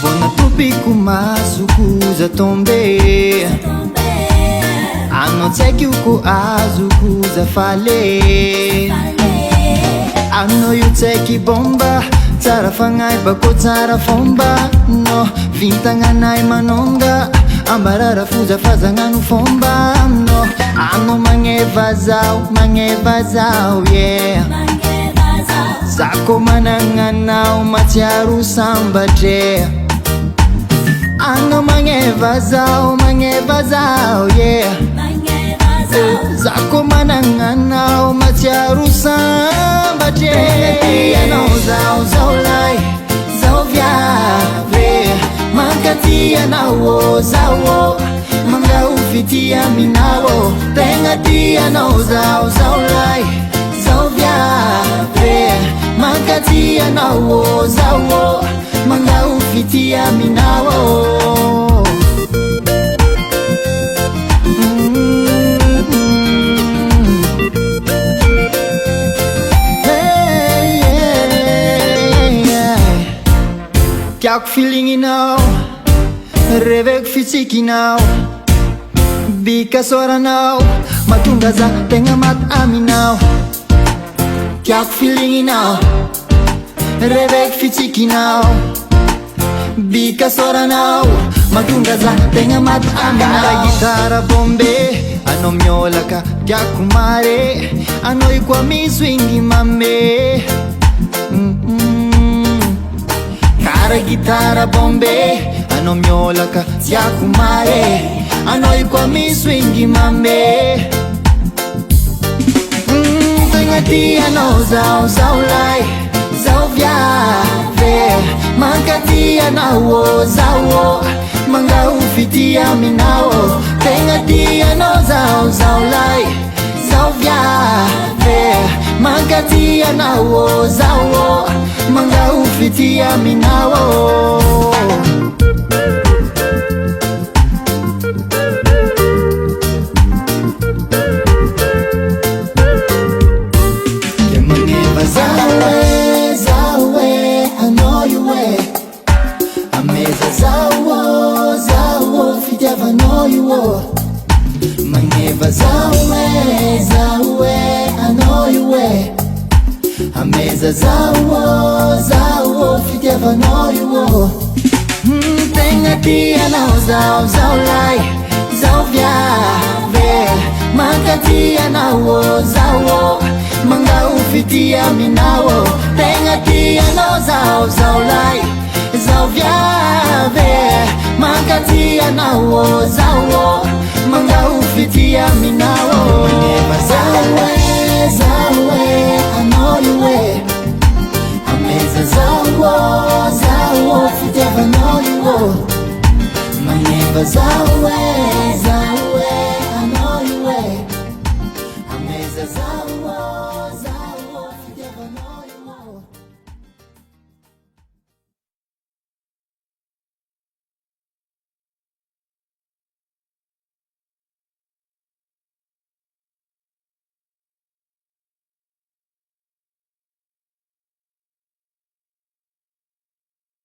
Vonatopiko maso koza tombe anao tsaiky ko azo koza fale anao io tsaiky bomba tsara fagnahy bako tsara fomba no vintagnanay manonga ambarara fozafazagnano fomba no anao magneva zao yeah zako mananganao matsiaro sambatre anao magneva zao yeah zako mananganao matsiaro sambatre anao zao lay zao viave mankati anao zao manga ufiti aminao tenga ti anao zao lay zao viave mankati anao zao manga ufiti aminao tiako feelinginao reveko fitsikinao bika soranao matonga za tegna maty aminao tiako feelinginao reveko fitsikinao bika soranao matonga za tegna maty aminao gitara bombe anao miolaka tiako mare anao io koa miswingy mame kara gitara bombe anao miolaka tiako mare anao io koa miswingy mame tegna ti anao zao lay zao viave mankati anao zao manga ufiti aminao tegna ti anao zao lay zao viave mankati anao zao manga ufiti aminao Maneva zawe, I know you way. Ameza zawo, fitiava know you way. Tenga tia nao zao lai, zao viave. Manga tia nao zao, manga ufitia minao. Tenga tia nao zao lai, zao viave. Manga tia nao zao, manga ufitia minao. Zawe, I know you way. Ameza zawo, fitiava know you way. Maneva zawe.